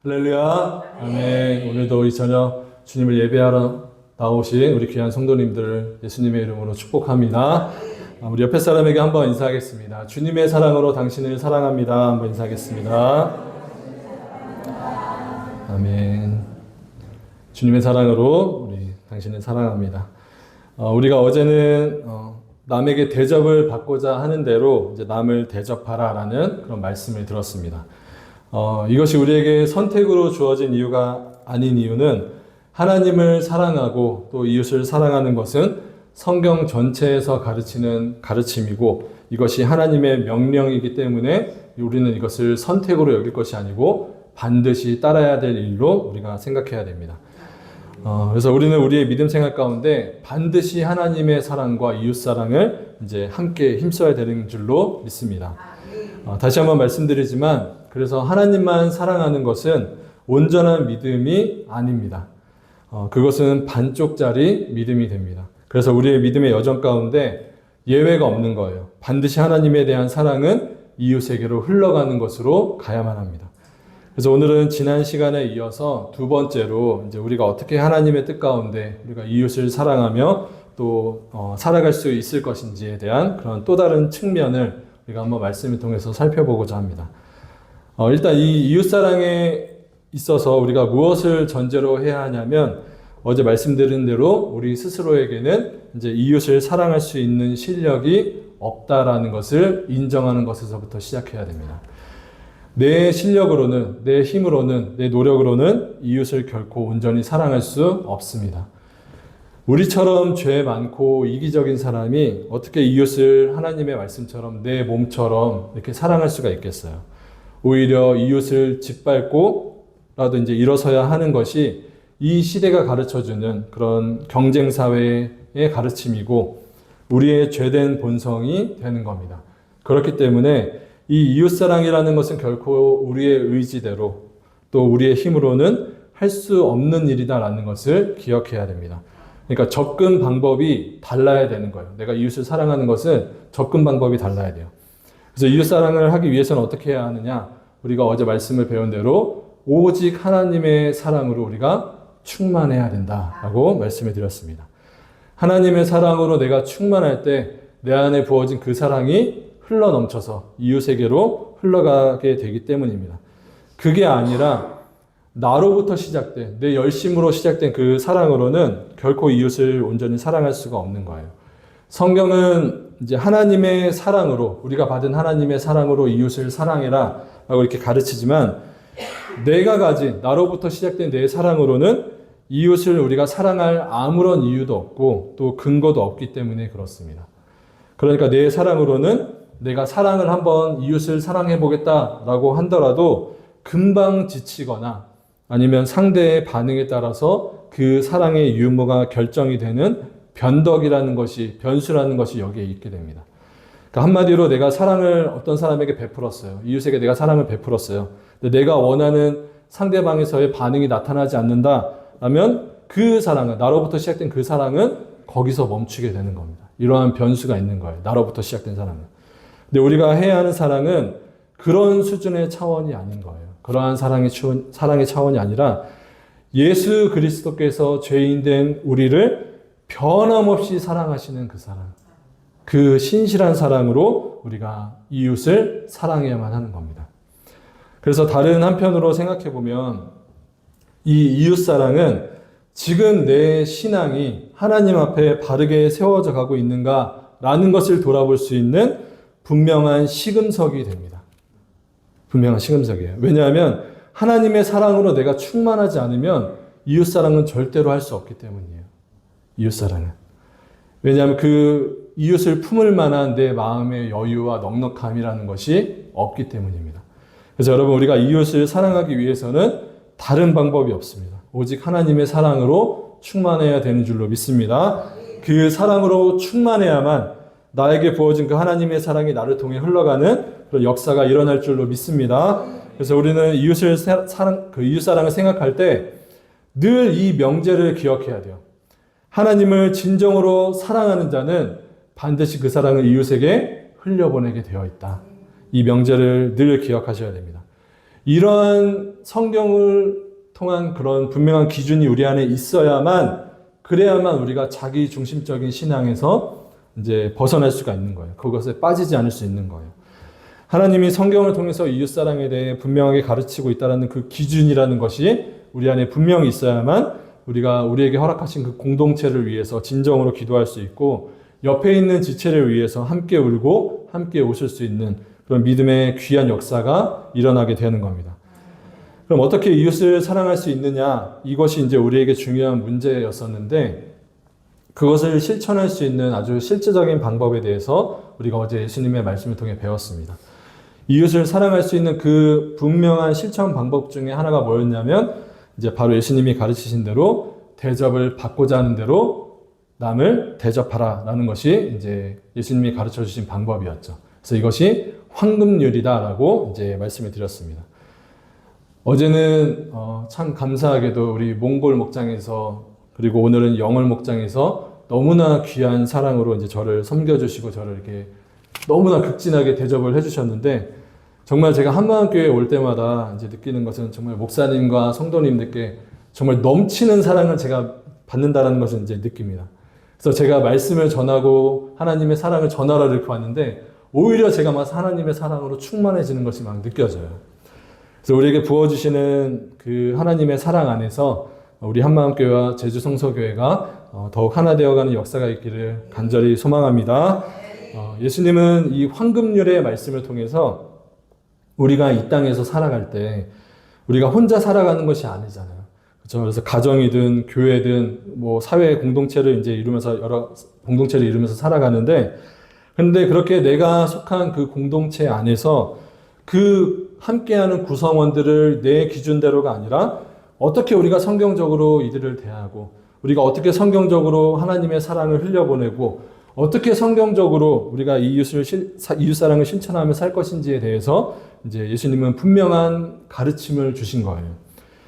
할렐루야. 아멘. 오늘도 이 저녁 주님을 예배하러 나오신 우리 귀한 성도님들을 예수님의 이름으로 축복합니다. 우리 옆에 사람에게 한번 인사하겠습니다. 주님의 사랑으로 당신을 사랑합니다. 한번 인사하겠습니다. 아멘. 주님의 사랑으로 우리 당신을 사랑합니다. 우리가 어제는 남에게 대접을 받고자 하는 대로 이제 남을 대접하라라는 그런 말씀을 들었습니다. 이것이 우리에게 선택으로 주어진 이유가 아닌 이유는 하나님을 사랑하고 또 이웃을 사랑하는 것은 성경 전체에서 가르치는 가르침이고 이것이 하나님의 명령이기 때문에 우리는 이것을 선택으로 여길 것이 아니고 반드시 따라야 될 일로 우리가 생각해야 됩니다. 그래서 우리는 우리의 믿음 생활 가운데 반드시 하나님의 사랑과 이웃 사랑을 이제 함께 힘써야 되는 줄로 믿습니다. 다시 한번 말씀드리지만 그래서 하나님만 사랑하는 것은 온전한 믿음이 아닙니다. 그것은 반쪽짜리 믿음이 됩니다. 그래서 우리의 믿음의 여정 가운데 예외가 없는 거예요. 반드시 하나님에 대한 사랑은 이웃에게로 흘러가는 것으로 가야만 합니다. 그래서 오늘은 지난 시간에 이어서 두 번째로 이제 우리가 어떻게 하나님의 뜻 가운데 우리가 이웃을 사랑하며 또 살아갈 수 있을 것인지에 대한 그런 또 다른 측면을 우리가 한번 말씀을 통해서 살펴보고자 합니다. 일단 이 이웃사랑에 있어서 우리가 무엇을 전제로 해야 하냐면 어제 말씀드린 대로 우리 스스로에게는 이제 이웃을 사랑할 수 있는 실력이 없다라는 것을 인정하는 것에서부터 시작해야 됩니다. 내 실력으로는, 내 힘으로는, 내 노력으로는 이웃을 결코 온전히 사랑할 수 없습니다. 우리처럼 죄 많고 이기적인 사람이 어떻게 이웃을 하나님의 말씀처럼 내 몸처럼 이렇게 사랑할 수가 있겠어요? 오히려 이웃을 짓밟고라도 이제 일어서야 하는 것이 이 시대가 가르쳐주는 그런 경쟁사회의 가르침이고 우리의 죄된 본성이 되는 겁니다. 그렇기 때문에 이 이웃사랑이라는 것은 결코 우리의 의지대로 또 우리의 힘으로는 할 수 없는 일이다라는 것을 기억해야 됩니다. 그러니까 접근 방법이 달라야 되는 거예요. 내가 이웃을 사랑하는 것은 접근 방법이 달라야 돼요. 그래서 이웃사랑을 하기 위해서는 어떻게 해야 하느냐? 우리가 어제 말씀을 배운 대로 오직 하나님의 사랑으로 우리가 충만해야 된다라고 말씀을 드렸습니다. 하나님의 사랑으로 내가 충만할 때 내 안에 부어진 그 사랑이 흘러 넘쳐서 이웃에게로 흘러가게 되기 때문입니다. 그게 아니라 나로부터 시작된, 내 열심으로 시작된 그 사랑으로는 결코 이웃을 온전히 사랑할 수가 없는 거예요. 성경은 이제 하나님의 사랑으로, 우리가 받은 하나님의 사랑으로 이웃을 사랑해라 라고 이렇게 가르치지만 내가 가진, 나로부터 시작된 내 사랑으로는 이웃을 우리가 사랑할 아무런 이유도 없고 또 근거도 없기 때문에 그렇습니다. 그러니까 내 사랑으로는 내가 사랑을 한번 이웃을 사랑해 보겠다라고 하더라도 금방 지치거나 아니면 상대의 반응에 따라서 그 사랑의 유무가 결정이 되는 변덕이라는 것이, 변수라는 것이 여기에 있게 됩니다. 그러니까 한마디로 내가 사랑을 어떤 사람에게 베풀었어요. 이웃에게 내가 사랑을 베풀었어요. 근데 내가 원하는 상대방에서의 반응이 나타나지 않는다라면 그 사랑은, 나로부터 시작된 그 사랑은 거기서 멈추게 되는 겁니다. 이러한 변수가 있는 거예요. 나로부터 시작된 사랑은. 근데 우리가 해야 하는 사랑은 그런 수준의 차원이 아닌 거예요. 그러한 사랑의 차원이 아니라 예수 그리스도께서 죄인된 우리를 변함없이 사랑하시는 그 사랑, 그 신실한 사랑으로 우리가 이웃을 사랑해야만 하는 겁니다. 그래서 다른 한편으로 생각해 보면 이 이웃 사랑은 지금 내 신앙이 하나님 앞에 바르게 세워져 가고 있는가라는 것을 돌아볼 수 있는 분명한 시금석이 됩니다. 분명한 시금석이에요. 왜냐하면 하나님의 사랑으로 내가 충만하지 않으면 이웃사랑은 절대로 할 수 없기 때문이에요. 이웃사랑은. 왜냐하면 그 이웃을 품을 만한 내 마음의 여유와 넉넉함이라는 것이 없기 때문입니다. 그래서 여러분, 우리가 이웃을 사랑하기 위해서는 다른 방법이 없습니다. 오직 하나님의 사랑으로 충만해야 되는 줄로 믿습니다. 그 사랑으로 충만해야만 나에게 부어진 그 하나님의 사랑이 나를 통해 흘러가는 그런 역사가 일어날 줄로 믿습니다. 그래서 우리는 이웃을 그 이웃사랑을 생각할 때 늘 이 명제를 기억해야 돼요. 하나님을 진정으로 사랑하는 자는 반드시 그 사랑을 이웃에게 흘려보내게 되어 있다. 이 명제를 늘 기억하셔야 됩니다. 이러한 성경을 통한 그런 분명한 기준이 우리 안에 있어야만, 그래야만 우리가 자기 중심적인 신앙에서 이제 벗어날 수가 있는 거예요. 그것에 빠지지 않을 수 있는 거예요. 하나님이 성경을 통해서 이웃사랑에 대해 분명하게 가르치고 있다는 그 기준이라는 것이 우리 안에 분명히 있어야만 우리가 우리에게 허락하신 그 공동체를 위해서 진정으로 기도할 수 있고, 옆에 있는 지체를 위해서 함께 울고 함께 웃을 수 있는 그런 믿음의 귀한 역사가 일어나게 되는 겁니다. 그럼 어떻게 이웃을 사랑할 수 있느냐? 이것이 이제 우리에게 중요한 문제였었는데, 그것을 실천할 수 있는 아주 실제적인 방법에 대해서 우리가 어제 예수님의 말씀을 통해 배웠습니다. 이웃을 사랑할 수 있는 그 분명한 실천 방법 중에 하나가 뭐였냐면, 이제 바로 예수님이 가르치신 대로 대접을 받고자 하는 대로 남을 대접하라라는 것이 이제 예수님이 가르쳐 주신 방법이었죠. 그래서 이것이 황금률이다라고 이제 말씀을 드렸습니다. 어제는 참 감사하게도 우리 몽골 목장에서, 그리고 오늘은 영월 목장에서 너무나 귀한 사랑으로 이제 저를 섬겨주시고 저를 이렇게 너무나 극진하게 대접을 해주셨는데, 정말 제가 한마음교회에 올 때마다 이제 느끼는 것은 정말 목사님과 성도님들께 정말 넘치는 사랑을 제가 받는다라는 것을 이제 느낍니다. 그래서 제가 말씀을 전하고 하나님의 사랑을 전하라 이렇게 왔는데, 오히려 제가 막 하나님의 사랑으로 충만해지는 것이 막 느껴져요. 그래서 우리에게 부어주시는 그 하나님의 사랑 안에서 우리 한마음교회와 제주성서교회가 더욱 하나 되어가는 역사가 있기를 간절히 소망합니다. 예수님은 이 황금률의 말씀을 통해서 우리가 이 땅에서 살아갈 때 우리가 혼자 살아가는 것이 아니잖아요. 그렇죠? 그래서 가정이든 교회든 뭐 사회 공동체를 이제 이루면서 여러 공동체를 이루면서 살아가는데, 근데 그렇게 내가 속한 그 공동체 안에서 그 함께하는 구성원들을 내 기준대로가 아니라 어떻게 우리가 성경적으로 이들을 대하고, 우리가 어떻게 성경적으로 하나님의 사랑을 흘려보내고, 어떻게 성경적으로 우리가 이웃사랑을 실천하며 살 것인지에 대해서 이제 예수님은 분명한 가르침을 주신 거예요.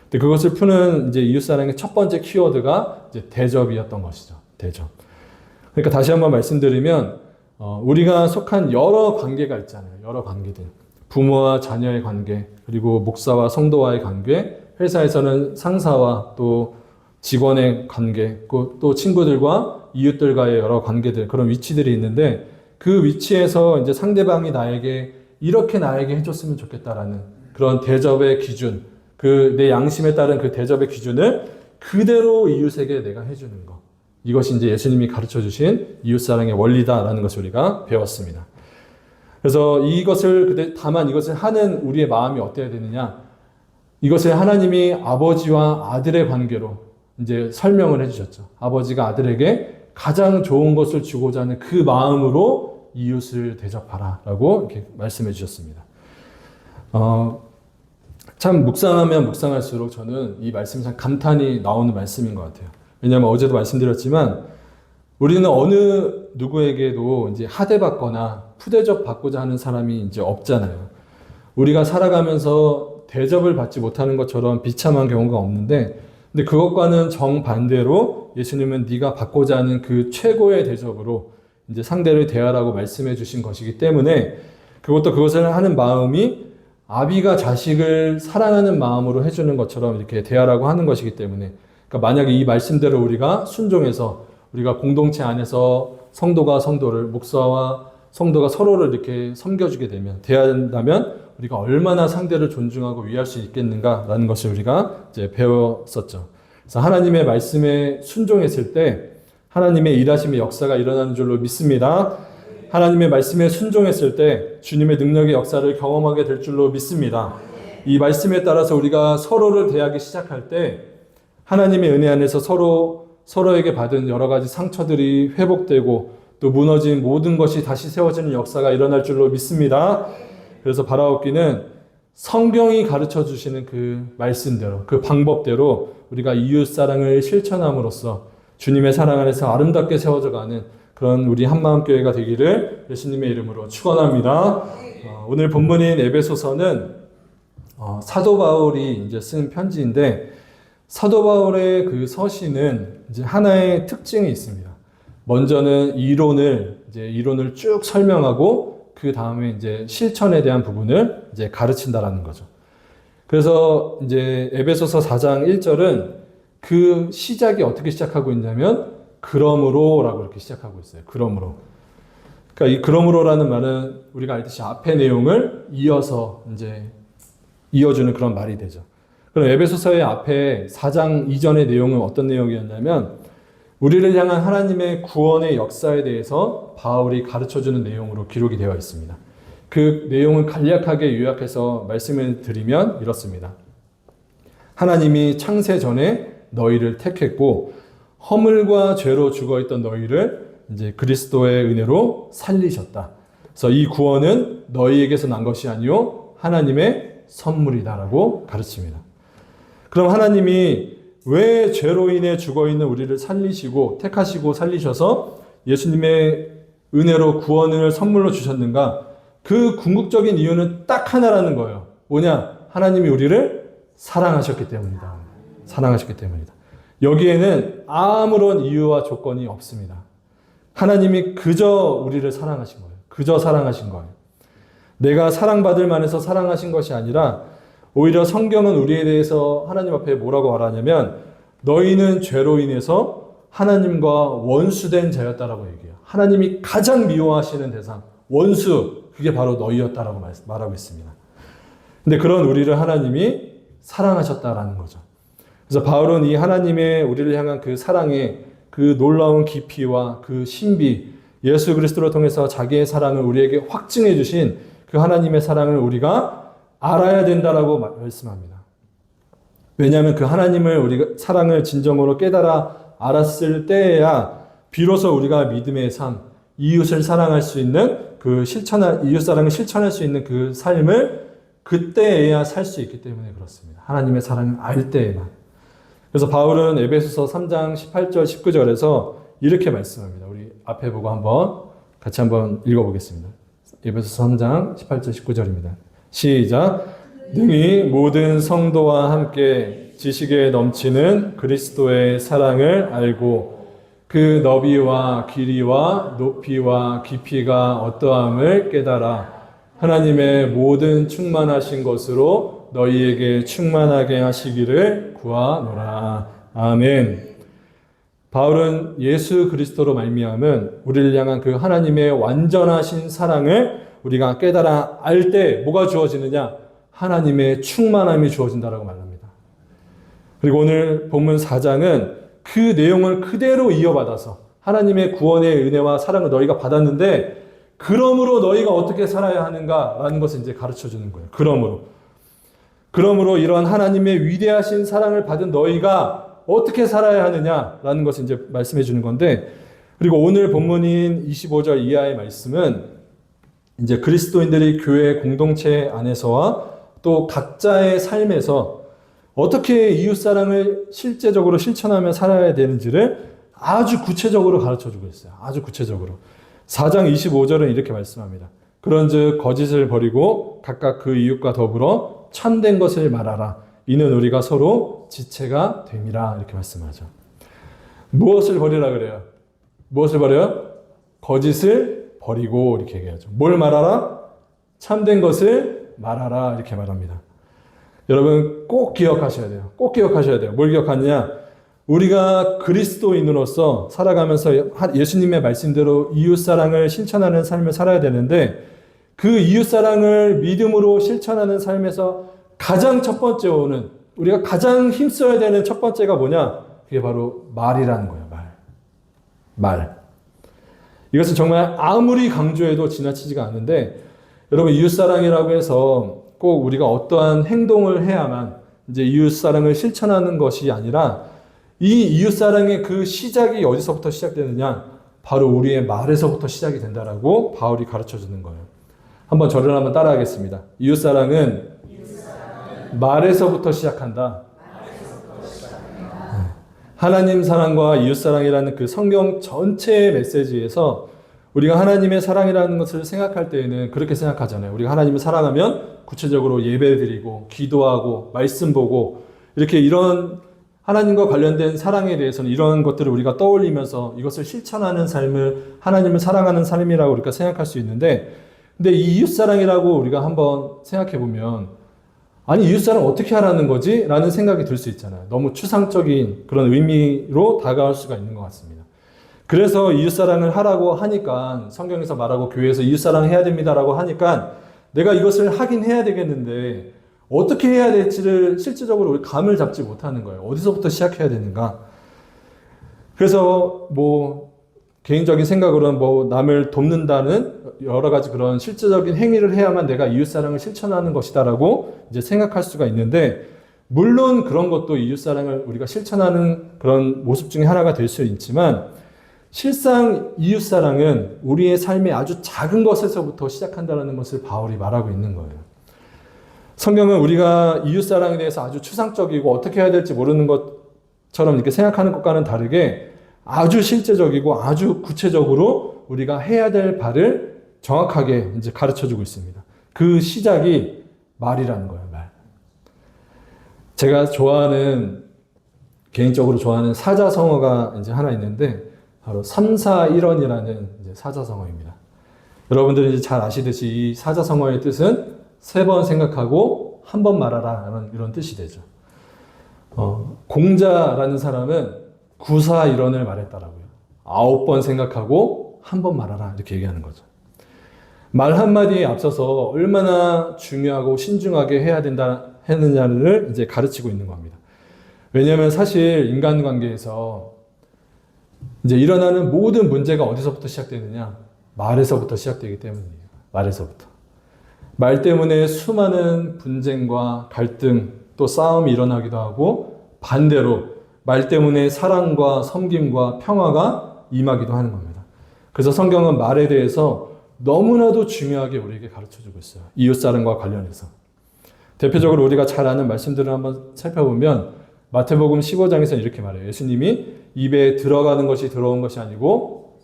근데 그것을 푸는 이제 이웃사랑의 첫 번째 키워드가 이제 대접이었던 것이죠. 대접. 그러니까 다시 한번 말씀드리면, 우리가 속한 여러 관계가 있잖아요. 여러 관계들. 부모와 자녀의 관계, 그리고 목사와 성도와의 관계, 회사에서는 상사와 또 직원의 관계, 또 친구들과 이웃들과의 여러 관계들, 그런 위치들이 있는데, 그 위치에서 이제 상대방이 이렇게 나에게 해줬으면 좋겠다라는 그런 대접의 기준, 그 내 양심에 따른 그 대접의 기준을 그대로 이웃에게 내가 해주는 것. 이것이 이제 예수님이 가르쳐 주신 이웃사랑의 원리다라는 것을 우리가 배웠습니다. 그래서 다만 이것을 하는 우리의 마음이 어때야 되느냐? 이것을 하나님이 아버지와 아들의 관계로 이제 설명을 해주셨죠. 아버지가 아들에게 가장 좋은 것을 주고자 하는 그 마음으로 이웃을 대접하라 라고 이렇게 말씀해 주셨습니다. 참 묵상하면 묵상할수록 저는 이 말씀이 참 감탄이 나오는 말씀인 것 같아요. 왜냐하면 어제도 말씀드렸지만, 우리는 어느 누구에게도 이제 하대받거나 푸대접 받고자 하는 사람이 이제 없잖아요. 우리가 살아가면서 대접을 받지 못하는 것처럼 비참한 경우가 없는데, 근데 그것과는 정반대로 예수님은 네가 받고자 하는 그 최고의 대접으로 이제 상대를 대하라고 말씀해 주신 것이기 때문에, 그것을 하는 마음이 아비가 자식을 사랑하는 마음으로 해주는 것처럼 이렇게 대하라고 하는 것이기 때문에, 그러니까 만약에 이 말씀대로 우리가 순종해서 우리가 공동체 안에서 성도가 성도를, 목사와 성도가 서로를 이렇게 섬겨주게 되면, 대한다면 우리가 얼마나 상대를 존중하고 위할 수 있겠는가라는 것을 우리가 이제 배웠었죠. 그래서 하나님의 말씀에 순종했을 때 하나님의 일하심의 역사가 일어나는 줄로 믿습니다. 하나님의 말씀에 순종했을 때 주님의 능력의 역사를 경험하게 될 줄로 믿습니다. 이 말씀에 따라서 우리가 서로를 대하기 시작할 때 하나님의 은혜 안에서 서로에게 받은 여러 가지 상처들이 회복되고, 또 무너진 모든 것이 다시 세워지는 역사가 일어날 줄로 믿습니다. 그래서 바라옵기는 성경이 가르쳐 주시는 그 말씀대로, 그 방법대로 우리가 이웃사랑을 실천함으로써 주님의 사랑 안에서 아름답게 세워져가는 그런 우리 한마음교회가 되기를 예수님의 이름으로 축원합니다. 오늘 본문인 에베소서는 사도 바울이 이제 쓴 편지인데, 사도 바울의 그 서신은 이제 하나의 특징이 있습니다. 먼저는 이론을 쭉 설명하고, 그 다음에 이제 실천에 대한 부분을 이제 가르친다라는 거죠. 그래서 이제 에베소서 4장 1절은 그 시작이 어떻게 시작하고 있냐면 그러므로라고 이렇게 시작하고 있어요. 그러므로. 그러니까 이 그러므로라는 말은 우리가 알듯이 앞의 내용을 이어서 이제 이어주는 그런 말이 되죠. 그럼 에베소서의 앞에 4장 이전의 내용은 어떤 내용이었냐면 우리를 향한 하나님의 구원의 역사에 대해서 바울이 가르쳐주는 내용으로 기록이 되어 있습니다. 그 내용을 간략하게 요약해서 말씀을 드리면 이렇습니다. 하나님이 창세 전에 너희를 택했고 허물과 죄로 죽어있던 너희를 이제 그리스도의 은혜로 살리셨다. 그래서 이 구원은 너희에게서 난 것이 아니요 하나님의 선물이다라고 가르칩니다. 그럼 하나님이 왜 죄로 인해 죽어있는 우리를 살리시고 택하시고 살리셔서 예수님의 은혜로 구원을 선물로 주셨는가? 그 궁극적인 이유는 딱 하나라는 거예요. 뭐냐? 하나님이 우리를 사랑하셨기 때문이다. 사랑하셨기 때문이다. 여기에는 아무런 이유와 조건이 없습니다. 하나님이 그저 우리를 사랑하신 거예요. 그저 사랑하신 거예요. 내가 사랑받을 만해서 사랑하신 것이 아니라 오히려 성경은 우리에 대해서 하나님 앞에 뭐라고 말하냐면 너희는 죄로 인해서 하나님과 원수된 자였다라고 얘기해요. 하나님이 가장 미워하시는 대상, 원수, 그게 바로 너희였다라고 말하고 있습니다. 근데 그런 우리를 하나님이 사랑하셨다라는 거죠. 그래서 바울은 이 하나님의 우리를 향한 그 사랑의 그 놀라운 깊이와 그 신비, 예수 그리스도를 통해서 자기의 사랑을 우리에게 확증해 주신 그 하나님의 사랑을 우리가 알아야 된다라고 말씀합니다. 왜냐하면 그 하나님을 우리가 사랑을 진정으로 깨달아 알았을 때에야 비로소 우리가 믿음의 삶, 이웃을 사랑할 수 있는 그 이웃 사랑을 실천할 수 있는 그 삶을 그때에야 살 수 있기 때문에 그렇습니다. 하나님의 사랑을 알 때에만. 그래서 바울은 에베소서 3장 18절 19절에서 이렇게 말씀합니다. 우리 앞에 보고 같이 한번 읽어보겠습니다. 에베소서 3장 18절 19절입니다. 시작. 능히 모든 성도와 함께 지식에 넘치는 그리스도의 사랑을 알고 그 너비와 길이와 높이와 깊이가 어떠함을 깨달아 하나님의 모든 충만하신 것으로 너희에게 충만하게 하시기를 구하노라. 아멘. 바울은 예수 그리스도로 말미암은 우리를 향한 그 하나님의 완전하신 사랑을 우리가 깨달아 알 때 뭐가 주어지느냐? 하나님의 충만함이 주어진다라고 말합니다. 그리고 오늘 본문 4장은 그 내용을 그대로 이어받아서 하나님의 구원의 은혜와 사랑을 너희가 받았는데 그러므로 너희가 어떻게 살아야 하는가라는 것을 이제 가르쳐 주는 거예요. 그러므로 이러한 하나님의 위대하신 사랑을 받은 너희가 어떻게 살아야 하느냐라는 것을 이제 말씀해 주는 건데, 그리고 오늘 본문인 25절 이하의 말씀은 이제 그리스도인들이 교회 공동체 안에서와 또 각자의 삶에서 어떻게 이웃사랑을 실제적으로 실천하며 살아야 되는지를 아주 구체적으로 가르쳐주고 있어요. 아주 구체적으로. 4장 25절은 이렇게 말씀합니다. 그런즉 거짓을 버리고 각각 그 이웃과 더불어 참된 것을 말하라. 이는 우리가 서로 지체가 됨이라. 이렇게 말씀하죠. 무엇을 버리라 그래요? 무엇을 버려요? 거짓을 버리고 이렇게 얘기하죠. 뭘 말하라? 참된 것을 말하라. 이렇게 말합니다. 여러분 꼭 기억하셔야 돼요. 꼭 기억하셔야 돼요. 뭘 기억하느냐? 우리가 그리스도인으로서 살아가면서 예수님의 말씀대로 이웃사랑을 실천하는 삶을 살아야 되는데 그 이웃사랑을 믿음으로 실천하는 삶에서 가장 첫 번째 오는 우리가 가장 힘써야 되는 첫 번째가 뭐냐? 그게 바로 말이라는 거예요. 말. 이것은 정말 아무리 강조해도 지나치지가 않은데 여러분 이웃사랑이라고 해서 꼭 우리가 어떠한 행동을 해야만 이제 이웃사랑을 실천하는 것이 아니라 이 이웃사랑의 그 시작이 어디서부터 시작되느냐? 바로 우리의 말에서부터 시작이 된다라고 바울이 가르쳐 주는 거예요. 한번 저를 한번 따라하겠습니다. 이웃사랑은 말에서부터 시작한다. 하나님 사랑과 이웃사랑이라는 그 성경 전체의 메시지에서 우리가 하나님의 사랑이라는 것을 생각할 때에는 그렇게 생각하잖아요. 우리가 하나님을 사랑하면 구체적으로 예배드리고 기도하고 말씀 보고 이렇게 이런 하나님과 관련된 사랑에 대해서는 이런 것들을 우리가 떠올리면서 이것을 실천하는 삶을 하나님을 사랑하는 삶이라고 우리가 생각할 수 있는데 근데 이 이웃사랑이라고 우리가 한번 생각해 보면 아니 이웃사랑 어떻게 하라는 거지? 라는 생각이 들 수 있잖아요. 너무 추상적인 그런 의미로 다가올 수가 있는 것 같습니다. 그래서 이웃사랑을 하라고 하니까 성경에서 말하고 교회에서 이웃사랑 해야 됩니다라고 하니까 내가 이것을 하긴 해야 되겠는데 어떻게 해야 될지를 실질적으로 우리 감을 잡지 못하는 거예요. 어디서부터 시작해야 되는가? 그래서 뭐 개인적인 생각으로는 뭐 남을 돕는다는 여러 가지 그런 실질적인 행위를 해야만 내가 이웃사랑을 실천하는 것이다라고 이제 생각할 수가 있는데, 물론 그런 것도 이웃사랑을 우리가 실천하는 그런 모습 중에 하나가 될 수 있지만, 실상 이웃사랑은 우리의 삶의 아주 작은 것에서부터 시작한다는 것을 바울이 말하고 있는 거예요. 성경은 우리가 이웃사랑에 대해서 아주 추상적이고 어떻게 해야 될지 모르는 것처럼 이렇게 생각하는 것과는 다르게 아주 실제적이고 아주 구체적으로 우리가 해야 될 바를 정확하게 이제 가르쳐 주고 있습니다. 그 시작이 말이라는 거예요, 말. 제가 개인적으로 좋아하는 사자성어가 이제 하나 있는데, 바로 3-4-1원이라는 이제 사자성어입니다. 여러분들이 이제 잘 아시듯이 이 사자성어의 뜻은 3번 생각하고 1번 말하라 이런 뜻이 되죠. 공자라는 사람은 9-4-1원을 말했다라고요. 9번 생각하고 1번 말하라 이렇게 얘기하는 거죠. 말 한마디에 앞서서 얼마나 중요하고 신중하게 해야 했느냐를 이제 가르치고 있는 겁니다. 왜냐하면 사실 인간관계에서 이제 일어나는 모든 문제가 어디서부터 시작되느냐? 말에서부터 시작되기 때문이에요. 말에서부터. 말 때문에 수많은 분쟁과 갈등, 또 싸움이 일어나기도 하고, 반대로 말 때문에 사랑과 섬김과 평화가 임하기도 하는 겁니다. 그래서 성경은 말에 대해서 너무나도 중요하게 우리에게 가르쳐주고 있어요. 이웃사랑과 관련해서. 대표적으로 우리가 잘 아는 말씀들을 한번 살펴보면 마태복음 15장에서 이렇게 말해요. 예수님이 입에 들어가는 것이 더러운 것이 아니고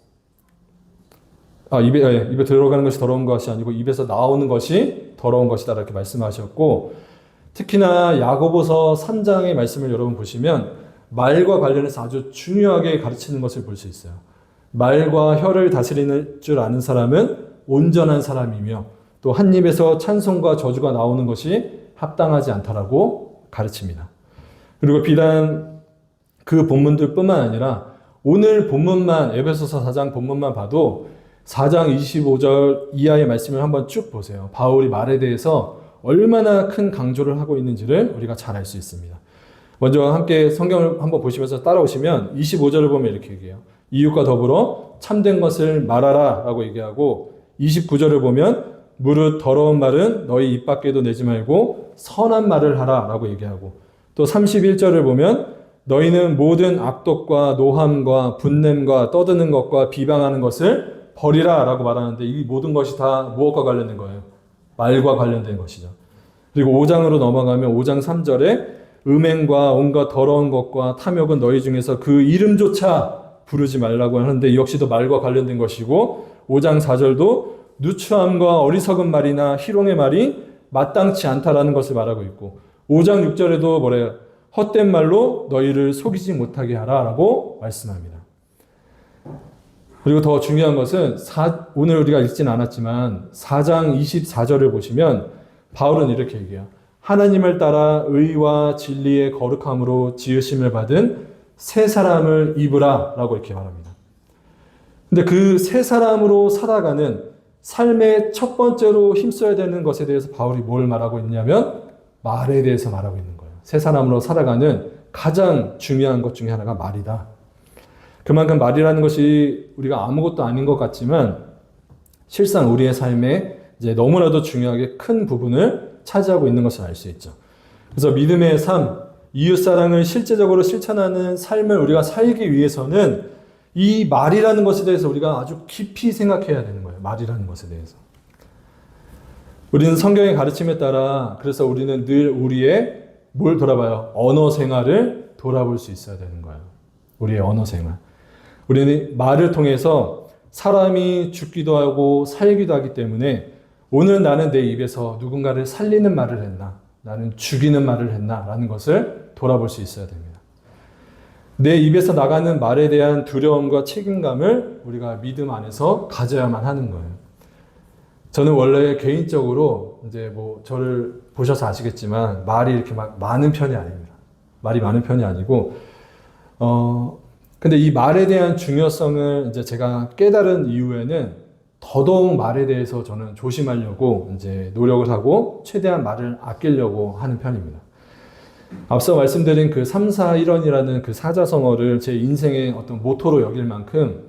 입에 들어가는 것이 더러운 것이 아니고 입에서 나오는 것이 더러운 것이다 이렇게 말씀하셨고, 특히나 야고보서 3장의 말씀을 여러분 보시면 말과 관련해서 아주 중요하게 가르치는 것을 볼 수 있어요. 말과 혀를 다스리는 줄 아는 사람은 온전한 사람이며 또 한 입에서 찬송과 저주가 나오는 것이 합당하지 않다라고 가르칩니다. 그리고 비단 그 본문들뿐만 아니라 오늘 본문만, 에베소서 4장 본문만 봐도 4장 25절 이하의 말씀을 한번 쭉 보세요. 바울이 말에 대해서 얼마나 큰 강조를 하고 있는지를 우리가 잘 알 수 있습니다. 먼저 함께 성경을 한번 보시면서 따라오시면 25절을 보면 이렇게 얘기해요. 이웃과 더불어 참된 것을 말하라 라고 얘기하고, 29절을 보면 무릇 더러운 말은 너희 입 밖에도 내지 말고 선한 말을 하라 라고 얘기하고, 또 31절을 보면 너희는 모든 악독과 노함과 분냄과 떠드는 것과 비방하는 것을 버리라 라고 말하는데, 이 모든 것이 다 무엇과 관련된 거예요? 말과 관련된 것이죠. 그리고 5장으로 넘어가면 5장 3절에 음행과 온갖 더러운 것과 탐욕은 너희 중에서 그 이름조차 부르지 말라고 하는데, 이 역시도 말과 관련된 것이고, 5장 4절도 누추함과 어리석은 말이나 희롱의 말이 마땅치 않다라는 것을 말하고 있고, 5장 6절에도 뭐래요? 헛된 말로 너희를 속이지 못하게 하라 라고 말씀합니다. 그리고 더 중요한 것은 오늘 우리가 읽지는 않았지만 4장 24절을 보시면 바울은 이렇게 얘기해요. 하나님을 따라 의와 진리의 거룩함으로 지으심을 받은 새 사람을 입으라 라고 이렇게 말합니다. 근데 그 새 사람으로 살아가는 삶의 첫 번째로 힘써야 되는 것에 대해서 바울이 뭘 말하고 있냐면 말에 대해서 말하고 있는 거예요. 새 사람으로 살아가는 가장 중요한 것 중에 하나가 말이다. 그만큼 말이라는 것이 우리가 아무것도 아닌 것 같지만 실상 우리의 삶에 이제 너무나도 중요하게 큰 부분을 차지하고 있는 것을 알 수 있죠. 그래서 믿음의 삶, 이웃사랑을 실제적으로 실천하는 삶을 우리가 살기 위해서는 이 말이라는 것에 대해서 우리가 아주 깊이 생각해야 되는 거예요. 말이라는 것에 대해서. 우리는 성경의 가르침에 따라 그래서 우리는 늘 우리의 뭘 돌아봐요? 언어 생활을 돌아볼 수 있어야 되는 거예요. 우리의 언어 생활. 우리는 말을 통해서 사람이 죽기도 하고 살기도 하기 때문에 오늘 나는 내 입에서 누군가를 살리는 말을 했나? 나는 죽이는 말을 했나? 라는 것을 돌아볼 수 있어야 됩니다. 내 입에서 나가는 말에 대한 두려움과 책임감을 우리가 믿음 안에서 가져야만 하는 거예요. 저는 원래 개인적으로 이제 뭐 저를 보셔서 아시겠지만 말이 이렇게 막 많은 편이 아닙니다. 말이 많은 편이 아니고, 근데 이 말에 대한 중요성을 이제 제가 깨달은 이후에는 더더욱 말에 대해서 저는 조심하려고 이제 노력을 하고 최대한 말을 아끼려고 하는 편입니다. 앞서 말씀드린 그 341원이라는 그 사자성어를 제 인생의 어떤 모토로 여길 만큼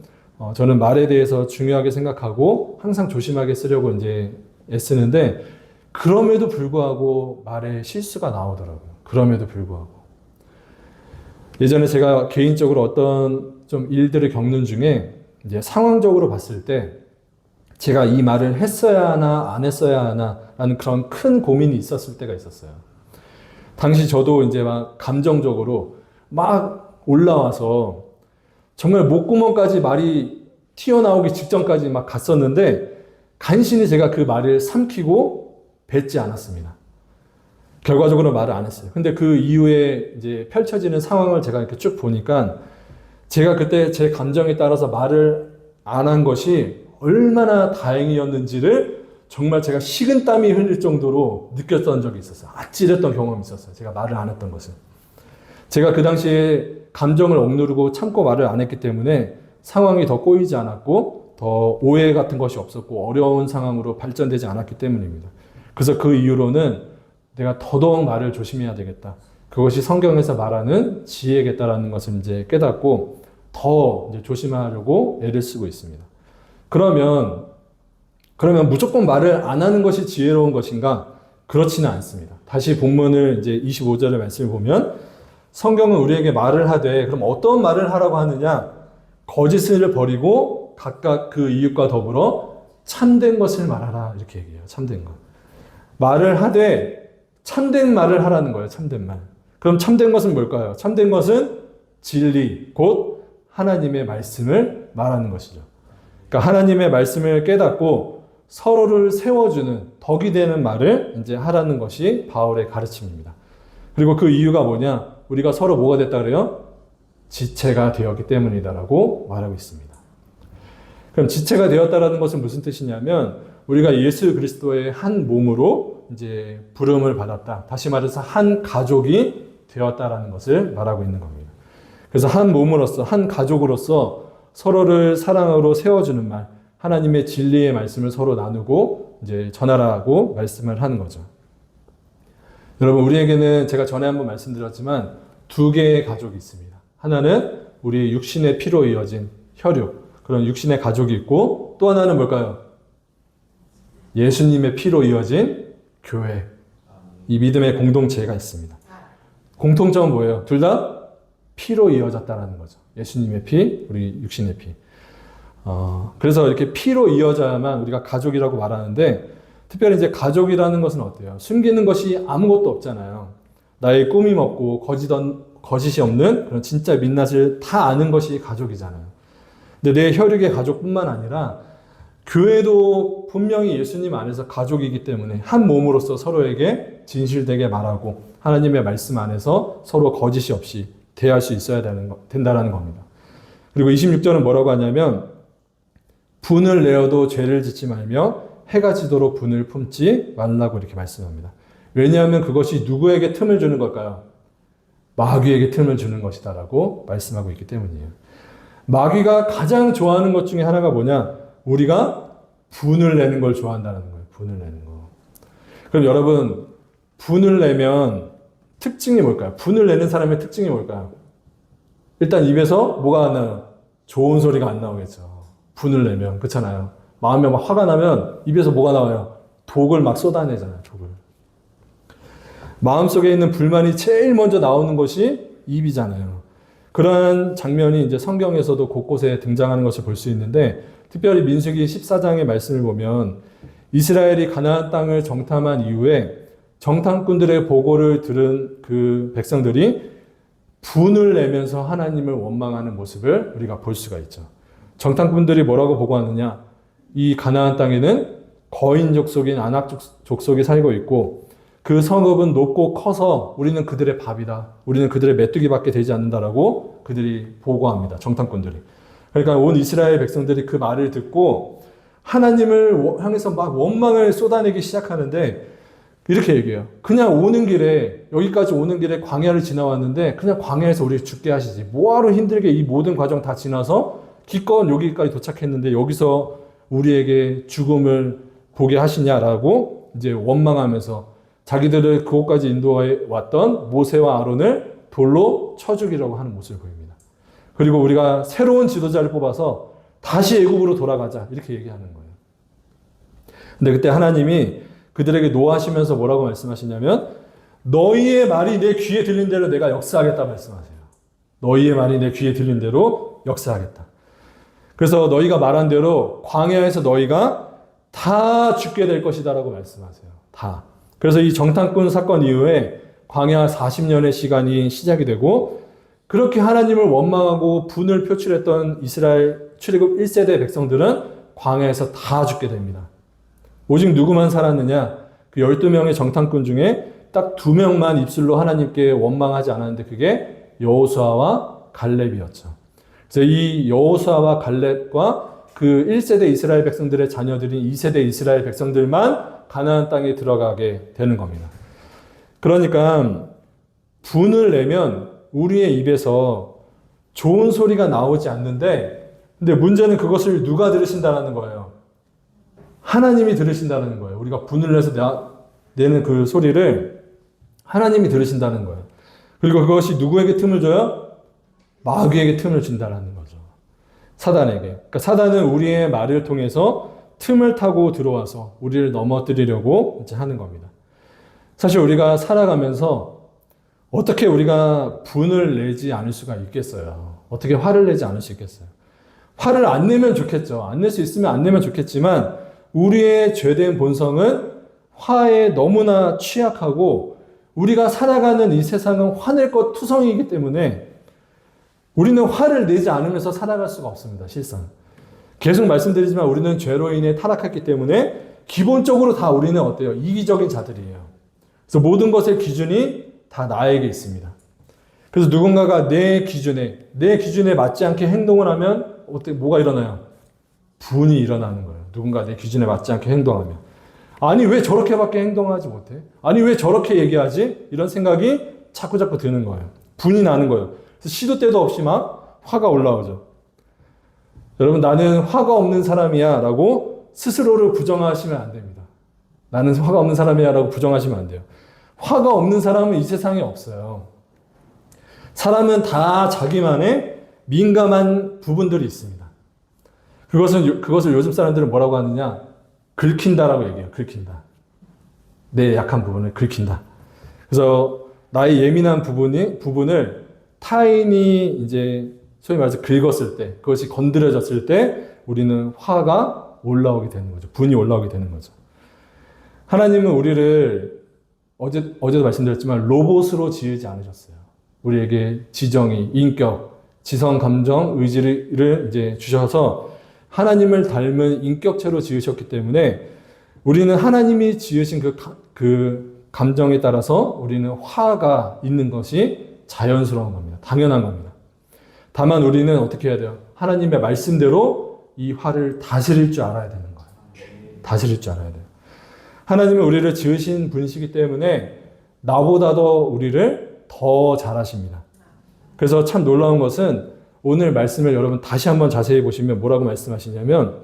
저는 말에 대해서 중요하게 생각하고 항상 조심하게 쓰려고 이제 애쓰는데, 그럼에도 불구하고 말에 실수가 나오더라고요. 그럼에도 불구하고. 예전에 제가 개인적으로 어떤 좀 일들을 겪는 중에 이제 상황적으로 봤을 때 제가 이 말을 했어야 하나 안 했어야 하나 라는 그런 큰 고민이 있었을 때가 있었어요. 당시 저도 이제 막 감정적으로 막 올라와서 정말 목구멍까지 말이 튀어나오기 직전까지 막 갔었는데 간신히 제가 그 말을 삼키고 뱉지 않았습니다. 결과적으로 말을 안 했어요. 근데 그 이후에 이제 펼쳐지는 상황을 제가 이렇게 쭉 보니까 제가 그때 제 감정에 따라서 말을 안 한 것이 얼마나 다행이었는지를 정말 제가 식은땀이 흘릴 정도로 느꼈던 적이 있었어요. 아찔했던 경험이 있었어요. 제가 말을 안 했던 것은. 제가 그 당시에 감정을 억누르고 참고 말을 안 했기 때문에 상황이 더 꼬이지 않았고 더 오해 같은 것이 없었고 어려운 상황으로 발전되지 않았기 때문입니다. 그래서 그 이후로는 내가 더더욱 말을 조심해야 되겠다. 그것이 성경에서 말하는 지혜겠다라는 것을 이제 깨닫고 더 이제 조심하려고 애를 쓰고 있습니다. 그러면 무조건 말을 안 하는 것이 지혜로운 것인가? 그렇지는 않습니다. 다시 본문을 이제 25절의 말씀을 보면 성경은 우리에게 말을 하되, 그럼 어떤 말을 하라고 하느냐? 거짓을 버리고 각각 그 이웃과 더불어 참된 것을 말하라. 이렇게 얘기해요. 참된 것. 말을 하되 참된 말을 하라는 거예요. 참된 말. 그럼 참된 것은 뭘까요? 참된 것은 진리, 곧 하나님의 말씀을 말하는 것이죠. 그러니까 하나님의 말씀을 깨닫고 서로를 세워주는 덕이 되는 말을 이제 하라는 것이 바울의 가르침입니다. 그리고 그 이유가 뭐냐? 우리가 서로 뭐가 됐다 그래요? 지체가 되었기 때문이다라고 말하고 있습니다. 그럼 지체가 되었다라는 것은 무슨 뜻이냐면 우리가 예수 그리스도의 한 몸으로 이제 부름을 받았다. 다시 말해서 한 가족이 되었다라는 것을 말하고 있는 겁니다. 그래서 한 몸으로서, 한 가족으로서 서로를 사랑으로 세워주는 말, 하나님의 진리의 말씀을 서로 나누고 이제 전하라고 말씀을 하는 거죠. 여러분, 우리에게는 제가 전에 한번 말씀드렸지만 두 개의 가족이 있습니다. 하나는 우리 육신의 피로 이어진 혈육, 그런 육신의 가족이 있고, 또 하나는 뭘까요? 예수님의 피로 이어진 교회, 이 믿음의 공동체가 있습니다. 공통점은 뭐예요? 둘 다 피로 이어졌다는 거죠. 예수님의 피, 우리 육신의 피. 그래서 이렇게 피로 이어져야만 우리가 가족이라고 말하는데, 특별히 이제 가족이라는 것은 어때요? 숨기는 것이 아무것도 없잖아요. 나의 꾸밈 없고 거짓이 없는 그런 진짜 민낯을 다 아는 것이 가족이잖아요. 근데 내 혈육의 가족뿐만 아니라 교회도 분명히 예수님 안에서 가족이기 때문에 한 몸으로서 서로에게 진실되게 말하고 하나님의 말씀 안에서 서로 거짓이 없이 대할 수 있어야 된다는 겁니다. 그리고 26절은 뭐라고 하냐면 분을 내어도 죄를 짓지 말며 해가 지도록 분을 품지 말라고 이렇게 말씀합니다. 왜냐하면 그것이 누구에게 틈을 주는 걸까요? 마귀에게 틈을 주는 것이다라고 말씀하고 있기 때문이에요. 마귀가 가장 좋아하는 것 중에 하나가 뭐냐? 우리가 분을 내는 걸 좋아한다는 거예요. 분을 내는 거. 그럼 여러분, 분을 내면 특징이 뭘까요? 분을 내는 사람의 특징이 뭘까요? 일단 입에서 뭐가 안 나요? 좋은 소리가 안 나오겠죠. 분을 내면. 그렇잖아요. 마음에 막 화가 나면 입에서 뭐가 나와요? 독을 막 쏟아내잖아요. 독을. 마음속에 있는 불만이 제일 먼저 나오는 것이 입이잖아요. 그런 장면이 이제 성경에서도 곳곳에 등장하는 것을 볼 수 있는데, 특별히 민수기 14장의 말씀을 보면 이스라엘이 가나안 땅을 정탐한 이후에 정탐꾼들의 보고를 들은 그 백성들이 분을 내면서 하나님을 원망하는 모습을 우리가 볼 수가 있죠. 정탐꾼들이 뭐라고 보고하느냐? 이 가나안 땅에는 거인 족속인 아낙 족속이 살고 있고 그 성읍은 높고 커서 우리는 그들의 밥이다. 우리는 그들의 메뚜기밖에 되지 않는다라고 그들이 보고합니다. 정탐꾼들이. 그러니까 온 이스라엘 백성들이 그 말을 듣고 하나님을 향해서 막 원망을 쏟아내기 시작하는데 이렇게 얘기해요. 그냥 오는 길에, 여기까지 오는 길에 광야를 지나왔는데 그냥 광야에서 우리 죽게 하시지. 뭐하러 힘들게 이 모든 과정 다 지나서 기껏 여기까지 도착했는데 여기서 우리에게 죽음을 보게 하시냐라고 이제 원망하면서 자기들을 그곳까지 인도해 왔던 모세와 아론을 돌로 쳐 죽이려고 하는 모습을 보입니다. 그리고 우리가 새로운 지도자를 뽑아서 다시 애굽으로 돌아가자 이렇게 얘기하는 거예요. 근데 그때 하나님이 그들에게 노하시면서 뭐라고 말씀하시냐면 너희의 말이 내 귀에 들린 대로 내가 역사하겠다 말씀하세요. 너희의 말이 내 귀에 들린 대로 역사하겠다. 그래서 너희가 말한 대로 광야에서 너희가 다 죽게 될 것이다 라고 말씀하세요. 다. 그래서 이 정탐꾼 사건 이후에 광야 40년의 시간이 시작이 되고 그렇게 하나님을 원망하고 분을 표출했던 이스라엘 출애굽 1세대 백성들은 광야에서 다 죽게 됩니다. 오직 누구만 살았느냐? 그 12명의 정탐꾼 중에 딱 2명만 입술로 하나님께 원망하지 않았는데 그게 여호수아와 갈렙이었죠. 그래서 이 여호수아와 갈렙과 그 1세대 이스라엘 백성들의 자녀들인 2세대 이스라엘 백성들만 가나안 땅에 들어가게 되는 겁니다. 그러니까 분을 내면 우리의 입에서 좋은 소리가 나오지 않는데 근데 문제는 그것을 누가 들으신다는 거예요. 하나님이 들으신다는 거예요. 우리가 분을 내서 내는 그 소리를 하나님이 들으신다는 거예요. 그리고 그것이 누구에게 틈을 줘요? 마귀에게 틈을 준다는 거죠. 사단에게. 그러니까 사단은 우리의 말을 통해서 틈을 타고 들어와서 우리를 넘어뜨리려고 이제 하는 겁니다. 사실 우리가 살아가면서 어떻게 우리가 분을 내지 않을 수가 있겠어요? 어떻게 화를 내지 않을 수 있겠어요? 화를 안 내면 좋겠죠. 안 낼 수 있으면 안 내면 좋겠지만 우리의 죄된 본성은 화에 너무나 취약하고 우리가 살아가는 이 세상은 화낼 것 투성이기 때문에 우리는 화를 내지 않으면서 살아갈 수가 없습니다. 실상. 계속 말씀드리지만 우리는 죄로 인해 타락했기 때문에 기본적으로 다 우리는 어때요? 이기적인 자들이에요. 그래서 모든 것의 기준이 다 나에게 있습니다. 그래서 누군가가 내 기준에 맞지 않게 행동을 하면 뭐가 일어나요? 분이 일어나는 거예요. 누군가 내 기준에 맞지 않게 행동하면. 아니 왜 저렇게밖에 행동하지 못해? 아니 왜 저렇게 얘기하지? 이런 생각이 자꾸 드는 거예요. 분이 나는 거예요. 그래서 시도 때도 없이 막 화가 올라오죠. 여러분 나는 화가 없는 사람이야 라고 스스로를 부정하시면 안 됩니다. 나는 화가 없는 사람이야 라고 부정하시면 안 돼요. 화가 없는 사람은 이 세상에 없어요. 사람은 다 자기만의 민감한 부분들이 있습니다. 그것을 요즘 사람들은 뭐라고 하느냐? 긁힌다라고 얘기해요. 긁힌다. 내 약한 부분을 긁힌다. 그래서 나의 예민한 부분을 타인이 이제 소위 말해서 긁었을 때, 그것이 건드려졌을 때 우리는 화가 올라오게 되는 거죠. 분이 올라오게 되는 거죠. 하나님은 우리를 어제도 말씀드렸지만 로봇으로 지으지 않으셨어요. 우리에게 지정의, 인격, 지성, 감정, 의지를 이제 주셔서 하나님을 닮은 인격체로 지으셨기 때문에 우리는 하나님이 지으신 그 감정에 따라서 우리는 화가 있는 것이 자연스러운 겁니다. 당연한 겁니다. 다만 우리는 어떻게 해야 돼요? 하나님의 말씀대로 이 화를 다스릴 줄 알아야 되는 거예요. 다스릴 줄 알아야 돼요. 하나님은 우리를 지으신 분이시기 때문에 나보다도 우리를 더 잘하십니다. 그래서 참 놀라운 것은 오늘 말씀을 여러분 다시 한번 자세히 보시면 뭐라고 말씀하시냐면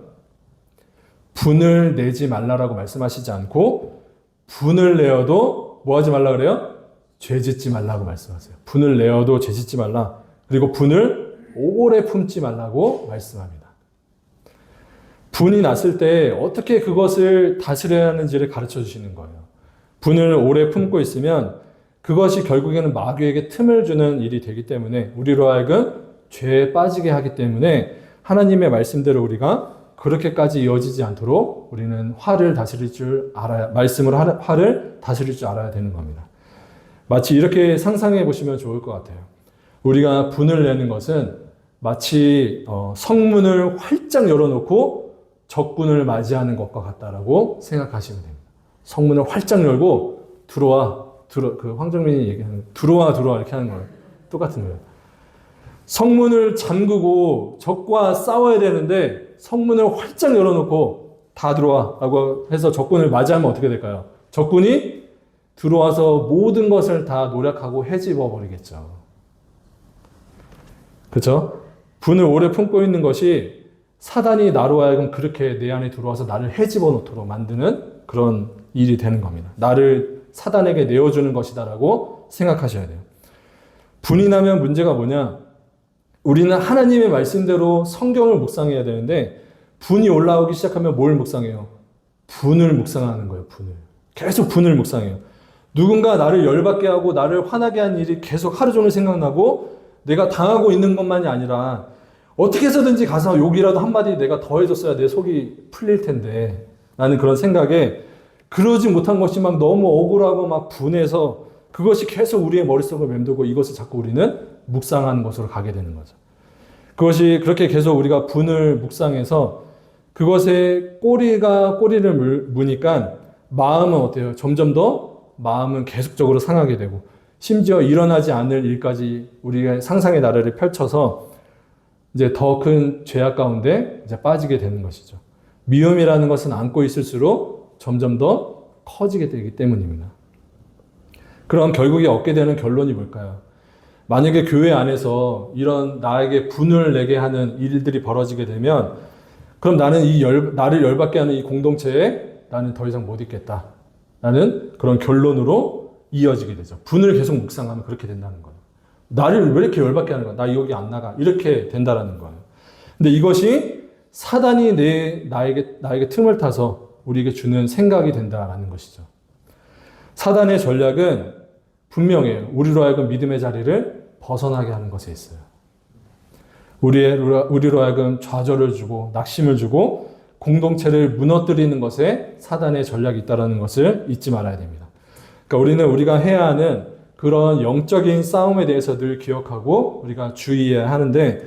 분을 내지 말라라고 말씀하시지 않고 분을 내어도 뭐 하지 말라 그래요? 죄 짓지 말라고 말씀하세요. 분을 내어도 죄 짓지 말라. 그리고 분을 오래 품지 말라고 말씀합니다. 분이 났을 때 어떻게 그것을 다스려야 하는지를 가르쳐 주시는 거예요. 분을 오래 품고 있으면 그것이 결국에는 마귀에게 틈을 주는 일이 되기 때문에 우리로 하여금 죄에 빠지게 하기 때문에 하나님의 말씀대로 우리가 그렇게까지 이어지지 않도록 우리는 화를 다스릴 줄 알아야, 말씀으로 화를 다스릴 줄 알아야 되는 겁니다. 마치 이렇게 상상해 보시면 좋을 것 같아요. 우리가 분을 내는 것은 마치 성문을 활짝 열어놓고 적군을 맞이하는 것과 같다라고 생각하시면 됩니다. 성문을 활짝 열고 그 황정민이 얘기하는 들어와 이렇게 하는 거예요. 똑같은 거예요. 성문을 잠그고 적과 싸워야 되는데 성문을 활짝 열어놓고 다 들어와 라고 해서 적군을 맞이하면 어떻게 될까요? 적군이 들어와서 모든 것을 다 노력하고 헤집어 버리겠죠. 그렇죠? 분을 오래 품고 있는 것이 사단이 나로 하여금 그렇게 내 안에 들어와서 나를 헤집어 놓도록 만드는 그런 일이 되는 겁니다. 나를 사단에게 내어주는 것이다라고 생각하셔야 돼요. 분이 나면 문제가 뭐냐? 우리는 하나님의 말씀대로 성경을 묵상해야 되는데 분이 올라오기 시작하면 뭘 묵상해요? 분을 묵상하는 거예요. 분을. 계속 분을 묵상해요. 누군가 나를 열받게 하고 나를 화나게 한 일이 계속 하루 종일 생각나고 내가 당하고 있는 것만이 아니라 어떻게 해서든지 가서 욕이라도 한마디 내가 더 해줬어야 내 속이 풀릴 텐데 라는 그런 생각에 그러지 못한 것이 막 너무 억울하고 막 분해서 그것이 계속 우리의 머릿속을 맴돌고 이것을 자꾸 우리는 묵상하는 것으로 가게 되는 거죠. 그것이 그렇게 계속 우리가 분을 묵상해서 그것에 꼬리를 무니까 마음은 어때요? 점점 더 마음은 계속적으로 상하게 되고 심지어 일어나지 않을 일까지 우리의 상상의 나래를 펼쳐서 이제 더 큰 죄악 가운데 이제 빠지게 되는 것이죠. 미움이라는 것은 안고 있을수록 점점 더 커지게 되기 때문입니다. 그럼 결국에 얻게 되는 결론이 뭘까요? 만약에 교회 안에서 이런 나에게 분을 내게 하는 일들이 벌어지게 되면 그럼 나는 나를 열받게 하는 이 공동체에 나는 더 이상 못 있겠다. 라는 그런 결론으로 이어지게 되죠. 분을 계속 묵상하면 그렇게 된다는 거예요. 나를 왜 이렇게 열받게 하는 거야? 나 여기 안 나가. 이렇게 된다라는 거예요. 근데 이것이 사단이 나에게 틈을 타서 우리에게 주는 생각이 된다라는 것이죠. 사단의 전략은 분명해요. 우리로 하여금 믿음의 자리를 벗어나게 하는 것에 있어요. 우리로 하여금 좌절을 주고 낙심을 주고 공동체를 무너뜨리는 것에 사단의 전략이 있다는 것을 잊지 말아야 됩니다. 그러니까 우리가 해야 하는 그런 영적인 싸움에 대해서 늘 기억하고 우리가 주의해야 하는데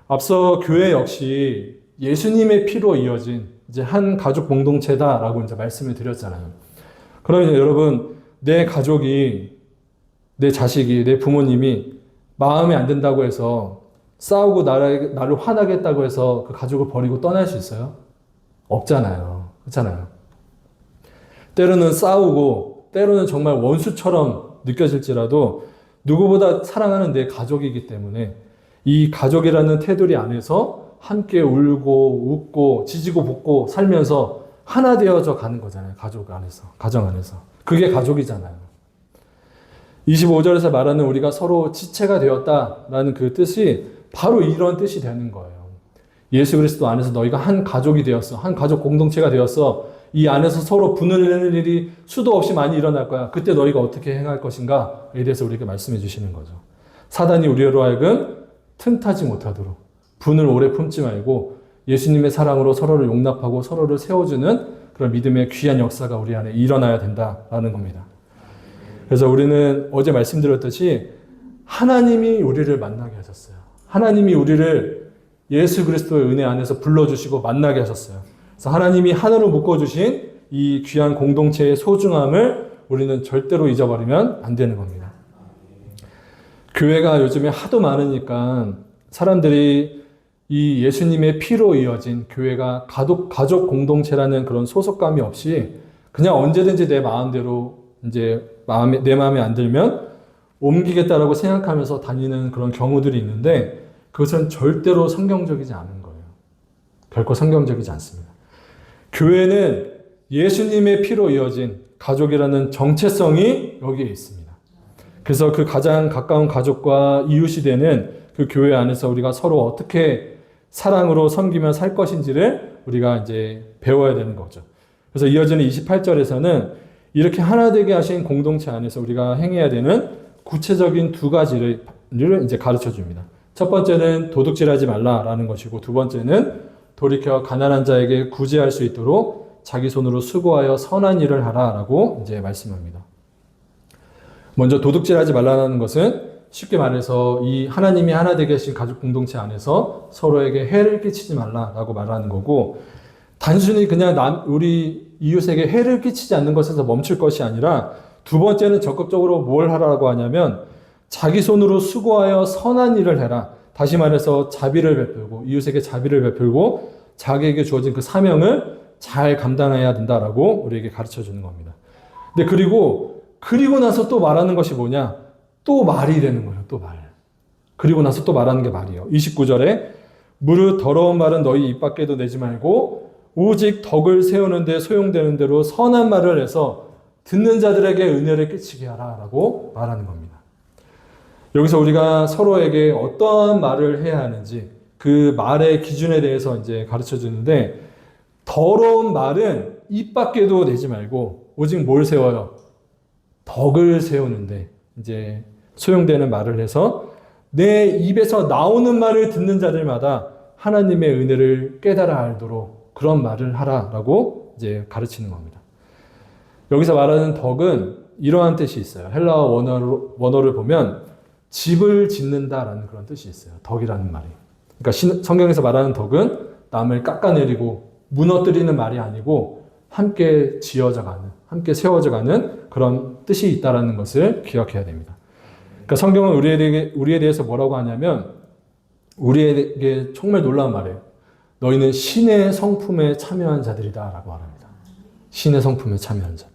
앞서 교회 역시 예수님의 피로 이어진 이제 한 가족 공동체다라고 이제 말씀을 드렸잖아요. 그러면 여러분 내 가족이 내 자식이 내 부모님이 마음에 안 든다고 해서 싸우고 나를 화나게 했다고 해서 그 가족을 버리고 떠날 수 있어요? 없잖아요. 그렇잖아요. 때로는 싸우고 때로는 정말 원수처럼 느껴질지라도 누구보다 사랑하는 내 가족이기 때문에 이 가족이라는 테두리 안에서 함께 울고 웃고 지지고 볶고 살면서 하나 되어져 가는 거잖아요. 가정 안에서. 그게 가족이잖아요. 25절에서 말하는 우리가 서로 지체가 되었다라는 그 뜻이 바로 이런 뜻이 되는 거예요. 예수 그리스도 안에서 너희가 한 가족이 되었어. 한 가족 공동체가 되었어. 이 안에서 서로 분을 내는 일이 수도 없이 많이 일어날 거야. 그때 너희가 어떻게 행할 것인가에 대해서 우리에게 말씀해 주시는 거죠. 사단이 우리로 하여금 틈타지 못하도록 분을 오래 품지 말고 예수님의 사랑으로 서로를 용납하고 서로를 세워주는 그런 믿음의 귀한 역사가 우리 안에 일어나야 된다라는 겁니다. 그래서 우리는 어제 말씀드렸듯이 하나님이 우리를 만나게 하셨어요. 하나님이 우리를 예수 그리스도의 은혜 안에서 불러주시고 만나게 하셨어요. 그래서 하나님이 하나로 묶어주신 이 귀한 공동체의 소중함을 우리는 절대로 잊어버리면 안 되는 겁니다. 교회가 요즘에 하도 많으니까 사람들이 이 예수님의 피로 이어진 교회가 가족 공동체라는 그런 소속감이 없이 그냥 언제든지 내 마음대로 이제 내 마음에 안 들면 옮기겠다라고 생각하면서 다니는 그런 경우들이 있는데 그것은 절대로 성경적이지 않은 거예요. 결코 성경적이지 않습니다. 교회는 예수님의 피로 이어진 가족이라는 정체성이 여기에 있습니다. 그래서 그 가장 가까운 가족과 이웃이 되는 그 교회 안에서 우리가 서로 어떻게 사랑으로 섬기며 살 것인지를 우리가 이제 배워야 되는 거죠. 그래서 이어지는 28절에서는 이렇게 하나 되게 하신 공동체 안에서 우리가 행해야 되는 구체적인 두 가지를 이제 가르쳐 줍니다. 첫 번째는 도둑질하지 말라라는 것이고 두 번째는 돌이켜 가난한 자에게 구제할 수 있도록 자기 손으로 수고하여 선한 일을 하라라고 이제 말씀합니다. 먼저 도둑질하지 말라는 것은 쉽게 말해서 이 하나님이 하나 되게 하신 가족 공동체 안에서 서로에게 해를 끼치지 말라라고 말하는 거고 단순히 그냥 우리 이웃에게 해를 끼치지 않는 것에서 멈출 것이 아니라 두 번째는 적극적으로 뭘 하라고 하냐면 자기 손으로 수고하여 선한 일을 해라. 다시 말해서 자비를 베풀고 이웃에게 자비를 베풀고 자기에게 주어진 그 사명을 잘 감당해야 된다라고 우리에게 가르쳐 주는 겁니다. 근데 그리고 나서 또 말하는 것이 뭐냐? 또 말이 되는 거예요. 또 말. 그리고 나서 또 말하는 게 말이에요. 29절에 무릇 더러운 말은 너희 입 밖에도 내지 말고 오직 덕을 세우는 데 소용되는 대로 선한 말을 해서 듣는 자들에게 은혜를 끼치게 하라 라고 말하는 겁니다. 여기서 우리가 서로에게 어떠한 말을 해야 하는지 그 말의 기준에 대해서 이제 가르쳐 주는데, 더러운 말은 입 밖에도 내지 말고 오직 뭘 세워요? 덕을 세우는데 이제 소용되는 말을 해서 내 입에서 나오는 말을 듣는 자들마다 하나님의 은혜를 깨달아 알도록 그런 말을 하라라고 이제 가르치는 겁니다. 여기서 말하는 덕은 이러한 뜻이 있어요. 헬라어 원어를 보면 집을 짓는다라는 그런 뜻이 있어요. 덕이라는 말이. 그러니까 성경에서 말하는 덕은 남을 깎아내리고 무너뜨리는 말이 아니고 함께 지어져가는, 함께 세워져가는 그런 뜻이 있다는 것을 기억해야 됩니다. 그러니까 성경은 우리에 대해서 뭐라고 하냐면 우리에게 정말 놀라운 말이에요. 너희는 신의 성품에 참여한 자들이다 라고 말합니다. 신의 성품에 참여한 자.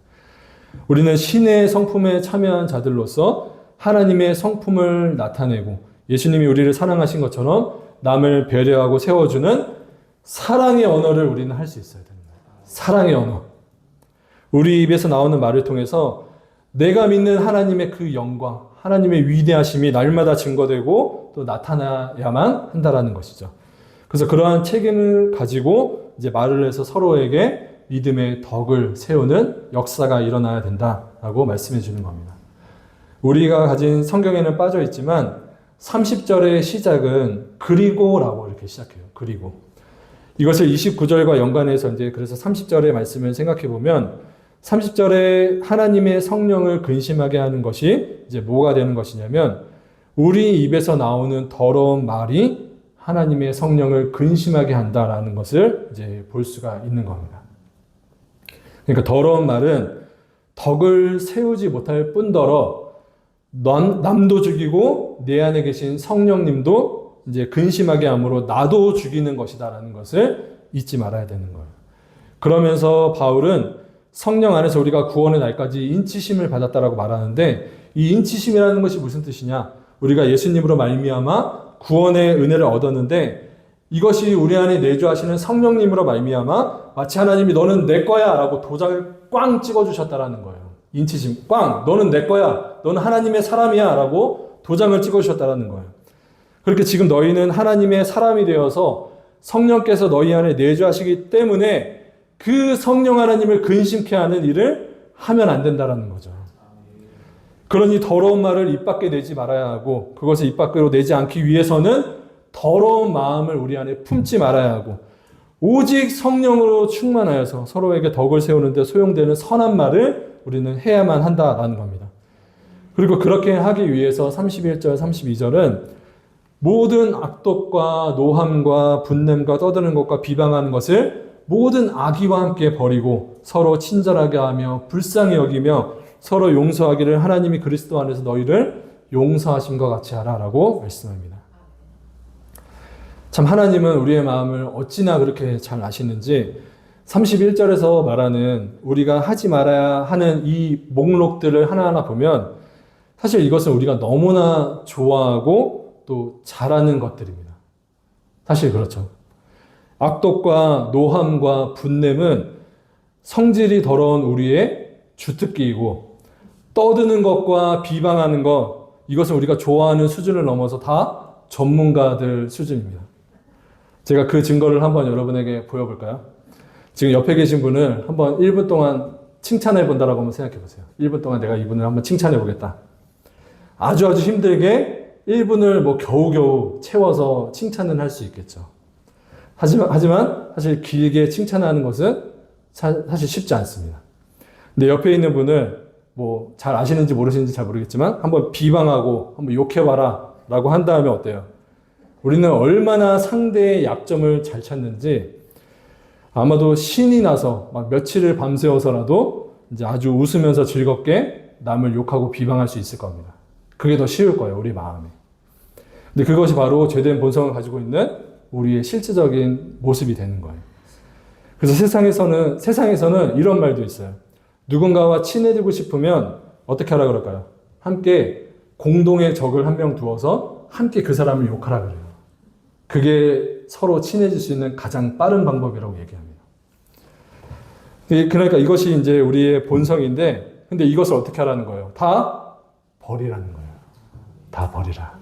우리는 신의 성품에 참여한 자들로서 하나님의 성품을 나타내고 예수님이 우리를 사랑하신 것처럼 남을 배려하고 세워주는 사랑의 언어를 우리는 할 수 있어야 됩니다. 사랑의 언어. 우리 입에서 나오는 말을 통해서 내가 믿는 하나님의 그 영광, 하나님의 위대하심이 날마다 증거되고 또 나타나야만 한다라는 것이죠. 그래서 그러한 책임을 가지고 이제 말을 해서 서로에게 믿음의 덕을 세우는 역사가 일어나야 된다라고 말씀해 주는 겁니다. 우리가 가진 성경에는 빠져 있지만 30절의 시작은 그리고라고 이렇게 시작해요. 그리고. 이것을 29절과 연관해서 이제 그래서 30절의 말씀을 생각해 보면 30절에 하나님의 성령을 근심하게 하는 것이 이제 뭐가 되는 것이냐면 우리 입에서 나오는 더러운 말이 하나님의 성령을 근심하게 한다라는 것을 이제 볼 수가 있는 겁니다. 그러니까 더러운 말은 덕을 세우지 못할 뿐더러 남도 죽이고 내 안에 계신 성령님도 이제 근심하게 함으로 나도 죽이는 것이다라는 것을 잊지 말아야 되는 거예요. 그러면서 바울은 성령 안에서 우리가 구원의 날까지 인치심을 받았다라고 말하는데 이 인치심이라는 것이 무슨 뜻이냐? 우리가 예수님으로 말미암아 구원의 은혜를 얻었는데 이것이 우리 안에 내주하시는 성령님으로 말미암아 마치 하나님이 너는 내 거야 라고 도장을 꽝 찍어주셨다라는 거예요. 인치심 꽝 너는 내 거야 너는 하나님의 사람이야 라고 도장을 찍어주셨다라는 거예요. 그렇게 지금 너희는 하나님의 사람이 되어서 성령께서 너희 안에 내주하시기 때문에 그 성령 하나님을 근심케 하는 일을 하면 안 된다라는 거죠. 그러니 더러운 말을 입 밖에 내지 말아야 하고 그것을 입 밖으로 내지 않기 위해서는 더러운 마음을 우리 안에 품지 말아야 하고 오직 성령으로 충만하여서 서로에게 덕을 세우는데 소용되는 선한 말을 우리는 해야만 한다라는 겁니다. 그리고 그렇게 하기 위해서 31절, 32절은 모든 악독과 노함과 분냄과 떠드는 것과 비방하는 것을 모든 악의와 함께 버리고 서로 친절하게 하며 불쌍히 여기며 서로 용서하기를 하나님이 그리스도 안에서 너희를 용서하심과 같이 하라라고 말씀합니다. 참 하나님은 우리의 마음을 어찌나 그렇게 잘 아시는지 31절에서 말하는 우리가 하지 말아야 하는 이 목록들을 하나하나 보면 사실 이것은 우리가 너무나 좋아하고 또 잘하는 것들입니다. 사실 그렇죠. 악독과 노함과 분냄은 성질이 더러운 우리의 주특기이고 떠드는 것과 비방하는 것 이것은 우리가 좋아하는 수준을 넘어서 다 전문가들 수준입니다. 제가 그 증거를 한번 여러분에게 보여볼까요? 지금 옆에 계신 분을 한번 1분 동안 칭찬해 본다라고 한번 생각해 보세요. 1분 동안 내가 이분을 한번 칭찬해 보겠다. 아주 힘들게 1분을 뭐 겨우겨우 채워서 칭찬은 할 수 있겠죠. 하지만 사실 길게 칭찬하는 것은 사실 쉽지 않습니다. 근데 옆에 있는 분을 뭐 잘 아시는지 모르시는지 잘 모르겠지만 한번 비방하고 한번 욕해봐라 라고 한 다음에 어때요? 우리는 얼마나 상대의 약점을 잘 찾는지 아마도 신이 나서 막 며칠을 밤새워서라도 이제 아주 웃으면서 즐겁게 남을 욕하고 비방할 수 있을 겁니다. 그게 더 쉬울 거예요, 우리 마음에. 근데 그것이 바로 죄된 본성을 가지고 있는 우리의 실제적인 모습이 되는 거예요. 그래서 세상에서는 이런 말도 있어요. 누군가와 친해지고 싶으면 어떻게 하라 그럴까요? 함께 공동의 적을 한 명 두어서 함께 그 사람을 욕하라 그래요. 그게 서로 친해질 수 있는 가장 빠른 방법이라고 얘기합니다. 그러니까 이것이 이제 우리의 본성인데, 근데 이것을 어떻게 하라는 거예요? 다 버리라는 거예요. 다 버리라.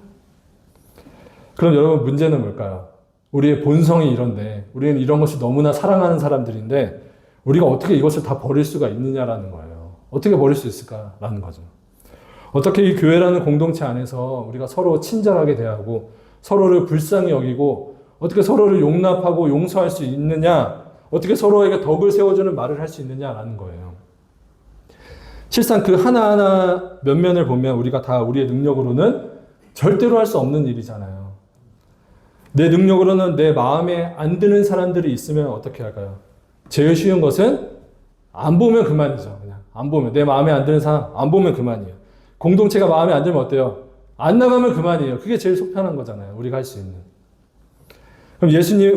그럼 여러분, 문제는 뭘까요? 우리의 본성이 이런데, 우리는 이런 것이 너무나 사랑하는 사람들인데, 우리가 어떻게 이것을 다 버릴 수가 있느냐라는 거예요. 어떻게 버릴 수 있을까라는 거죠. 어떻게 이 교회라는 공동체 안에서 우리가 서로 친절하게 대하고, 서로를 불쌍히 여기고, 어떻게 서로를 용납하고 용서할 수 있느냐, 어떻게 서로에게 덕을 세워주는 말을 할 수 있느냐라는 거예요. 실상 그 하나하나 면면을 보면 우리가 다 우리의 능력으로는 절대로 할 수 없는 일이잖아요. 내 능력으로는 내 마음에 안 드는 사람들이 있으면 어떻게 할까요? 제일 쉬운 것은 안 보면 그만이죠. 그냥 안 보면, 내 마음에 안 드는 사람 안 보면 그만이에요. 공동체가 마음에 안 들면 어때요? 안 나가면 그만이에요. 그게 제일 속편한 거잖아요. 우리가 할 수 있는. 그럼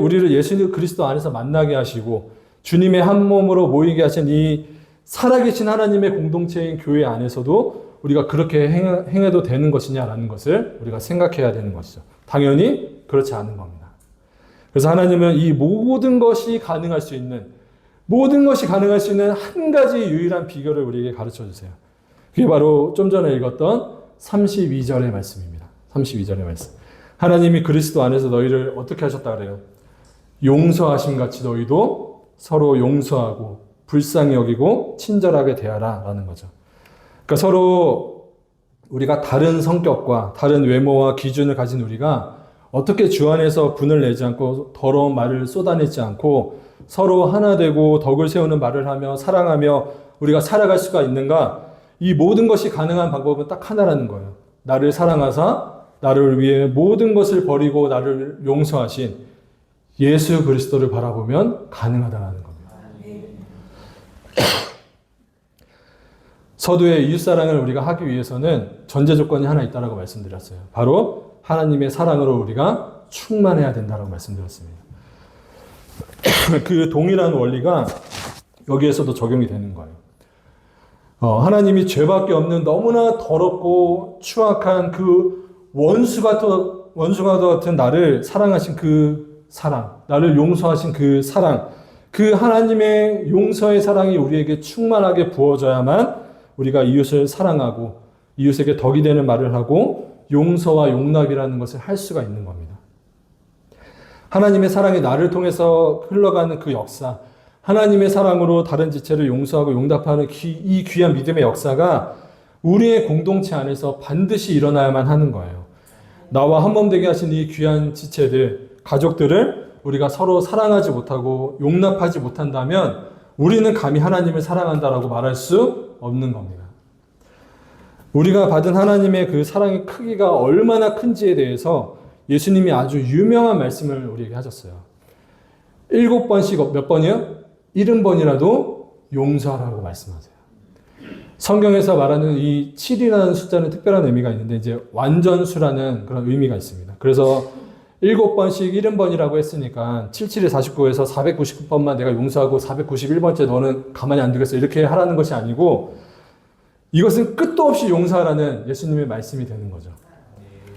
우리를 예수 그리스도 안에서 만나게 하시고 주님의 한 몸으로 모이게 하신 이 살아계신 하나님의 공동체인 교회 안에서도 우리가 그렇게 행해도 되는 것이냐라는 것을 우리가 생각해야 되는 것이죠. 당연히 그렇지 않은 겁니다. 그래서 하나님은 이 모든 것이 가능할 수 있는 한 가지 유일한 비결을 우리에게 가르쳐 주세요. 그게 바로 좀 전에 읽었던 32절의 말씀입니다. 32절의 말씀. 하나님이 그리스도 안에서 너희를 어떻게 하셨다 그래요? 용서하신 같이 너희도 서로 용서하고 불쌍히 여기고 친절하게 대하라 라는 거죠. 그러니까 서로 우리가 다른 성격과 다른 외모와 기준을 가진 우리가 어떻게 주 안에서 분을 내지 않고 더러운 말을 쏟아내지 않고 서로 하나 되고 덕을 세우는 말을 하며 사랑하며 우리가 살아갈 수가 있는가? 이 모든 것이 가능한 방법은 딱 하나라는 거예요. 나를 사랑하사 나를 위해 모든 것을 버리고 나를 용서하신 예수 그리스도를 바라보면 가능하다는 겁니다. 서두에 이웃사랑을 우리가 하기 위해서는 전제 조건이 하나 있다고 말씀드렸어요. 바로 하나님의 사랑으로 우리가 충만해야 된다고 말씀드렸습니다. 그 동일한 원리가 여기에서도 적용이 되는 거예요. 하나님이 죄밖에 없는 너무나 더럽고 추악한 그 원수가 같은 나를 사랑하신 그 사랑, 나를 용서하신 그 사랑, 그 하나님의 용서의 사랑이 우리에게 충만하게 부어져야만 우리가 이웃을 사랑하고 이웃에게 덕이 되는 말을 하고 용서와 용납이라는 것을 할 수가 있는 겁니다. 하나님의 사랑이 나를 통해서 흘러가는 그 역사, 하나님의 사랑으로 다른 지체를 용서하고 용납하는 이 귀한 믿음의 역사가 우리의 공동체 안에서 반드시 일어나야만 하는 거예요. 나와 한몸 되게 하신 이 귀한 지체들, 가족들을 우리가 서로 사랑하지 못하고 용납하지 못한다면 우리는 감히 하나님을 사랑한다라고 말할 수 없는 겁니다. 우리가 받은 하나님의 그 사랑의 크기가 얼마나 큰지에 대해서 예수님이 아주 유명한 말씀을 우리에게 하셨어요. 7번씩 몇 번이요? 70번이라도 용서하라고 말씀하세요. 성경에서 말하는 이 7이라는 숫자는 특별한 의미가 있는데 이제 완전수라는 그런 의미가 있습니다. 그래서 7번씩 70번이라고 했으니까 77에 49에서 499번만 내가 용서하고 491번째 너는 가만히 안 두겠어 이렇게 하라는 것이 아니고 이것은 끝도 없이 용서하라는 예수님의 말씀이 되는 거죠.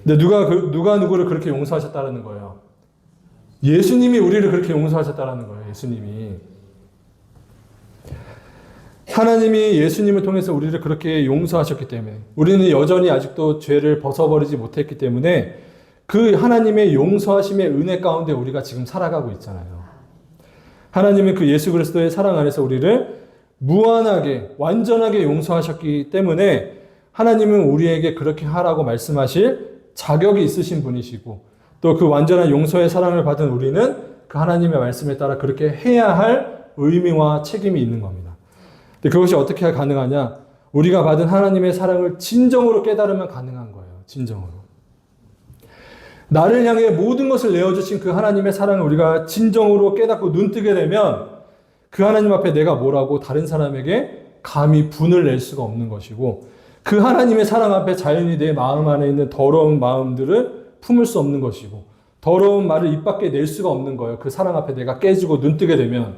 근데 누가 누구를 그렇게 용서하셨다라는 거예요? 예수님이 우리를 그렇게 용서하셨다라는 거예요. 예수님이. 하나님이 예수님을 통해서 우리를 그렇게 용서하셨기 때문에 우리는 여전히 아직도 죄를 벗어버리지 못했기 때문에 그 하나님의 용서하심의 은혜 가운데 우리가 지금 살아가고 있잖아요. 하나님은 그 예수 그리스도의 사랑 안에서 우리를 무한하게 완전하게 용서하셨기 때문에 하나님은 우리에게 그렇게 하라고 말씀하실 자격이 있으신 분이시고 또 그 완전한 용서의 사랑을 받은 우리는 그 하나님의 말씀에 따라 그렇게 해야 할 의미와 책임이 있는 겁니다. 근데 그것이 어떻게 가능하냐? 우리가 받은 하나님의 사랑을 진정으로 깨달으면 가능한 거예요. 진정으로. 나를 향해 모든 것을 내어주신 그 하나님의 사랑을 우리가 진정으로 깨닫고 눈뜨게 되면 그 하나님 앞에 내가 뭐라고 다른 사람에게 감히 분을 낼 수가 없는 것이고 그 하나님의 사랑 앞에 자연히 내 마음 안에 있는 더러운 마음들을 품을 수 없는 것이고 더러운 말을 입 밖에 낼 수가 없는 거예요. 그 사랑 앞에 내가 깨지고 눈뜨게 되면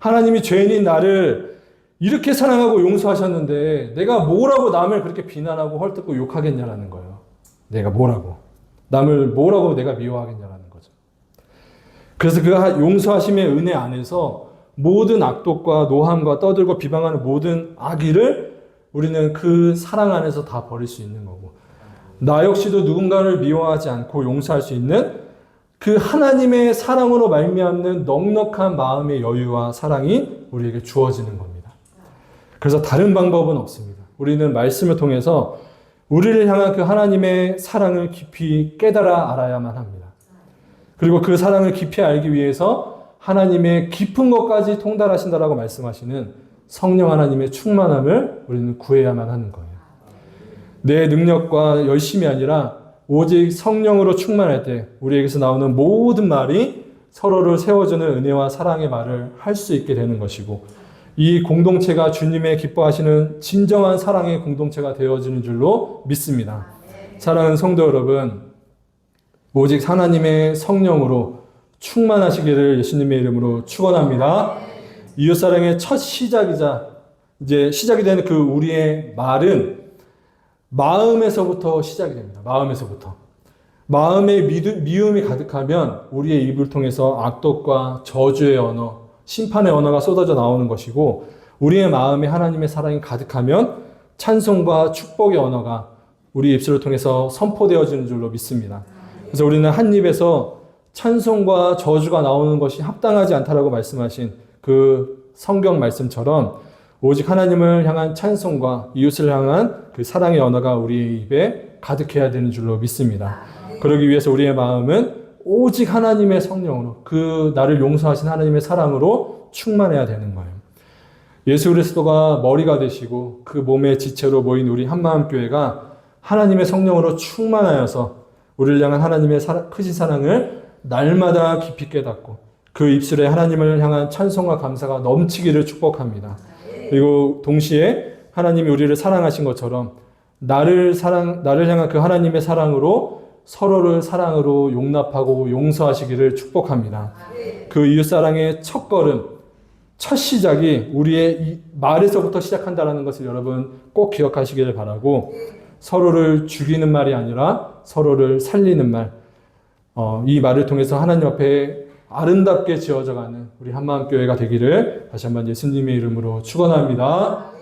하나님이 죄인인 나를 이렇게 사랑하고 용서하셨는데 내가 뭐라고 남을 그렇게 비난하고 헐뜯고 욕하겠냐라는 거예요. 내가 뭐라고. 남을 뭐라고 내가 미워하겠냐라는 거죠. 그래서 그 용서하심의 은혜 안에서 모든 악독과 노함과 떠들고 비방하는 모든 악의를 우리는 그 사랑 안에서 다 버릴 수 있는 거고, 나 역시도 누군가를 미워하지 않고 용서할 수 있는 그 하나님의 사랑으로 말미암는 넉넉한 마음의 여유와 사랑이 우리에게 주어지는 겁니다. 그래서 다른 방법은 없습니다. 우리는 말씀을 통해서 우리를 향한 그 하나님의 사랑을 깊이 깨달아 알아야만 합니다. 그리고 그 사랑을 깊이 알기 위해서 하나님의 깊은 것까지 통달하신다라고 말씀하시는 성령 하나님의 충만함을 우리는 구해야만 하는 거예요. 내 능력과 열심이 아니라 오직 성령으로 충만할 때 우리에게서 나오는 모든 말이 서로를 세워주는 은혜와 사랑의 말을 할 수 있게 되는 것이고, 이 공동체가 주님의 기뻐하시는 진정한 사랑의 공동체가 되어지는 줄로 믿습니다. 사랑하는 성도 여러분, 오직 하나님의 성령으로 충만하시기를 예수님의 이름으로 축원합니다. 이웃사랑의 첫 시작이자 이제 시작이 되는 그 우리의 말은 마음에서부터 시작이 됩니다. 마음에서부터. 마음에 미움이 가득하면 우리의 입을 통해서 악독과 저주의 언어, 심판의 언어가 쏟아져 나오는 것이고, 우리의 마음에 하나님의 사랑이 가득하면 찬송과 축복의 언어가 우리 입술을 통해서 선포되어지는 줄로 믿습니다. 그래서 우리는 한 입에서 찬송과 저주가 나오는 것이 합당하지 않다라고 말씀하신 그 성경 말씀처럼 오직 하나님을 향한 찬송과 이웃을 향한 그 사랑의 언어가 우리 입에 가득해야 되는 줄로 믿습니다. 그러기 위해서 우리의 마음은 오직 하나님의 성령으로, 그 나를 용서하신 하나님의 사랑으로 충만해야 되는 거예요. 예수 그리스도가 머리가 되시고 그 몸의 지체로 모인 우리 한마음교회가 하나님의 성령으로 충만하여서 우리를 향한 하나님의 크신 사랑을 날마다 깊이 깨닫고 그 입술에 하나님을 향한 찬송과 감사가 넘치기를 축복합니다. 그리고 동시에 하나님이 우리를 사랑하신 것처럼 나를 향한 그 하나님의 사랑으로 서로를 사랑으로 용납하고 용서하시기를 축복합니다. 그 이웃사랑의 첫 걸음, 첫 시작이 우리의 이 말에서부터 시작한다는 것을 여러분 꼭 기억하시기를 바라고, 서로를 죽이는 말이 아니라 서로를 살리는 말, 이 말을 통해서 하나님 앞에 아름답게 지어져가는 우리 한마음교회가 되기를 다시 한번 예수님의 이름으로 축원합니다.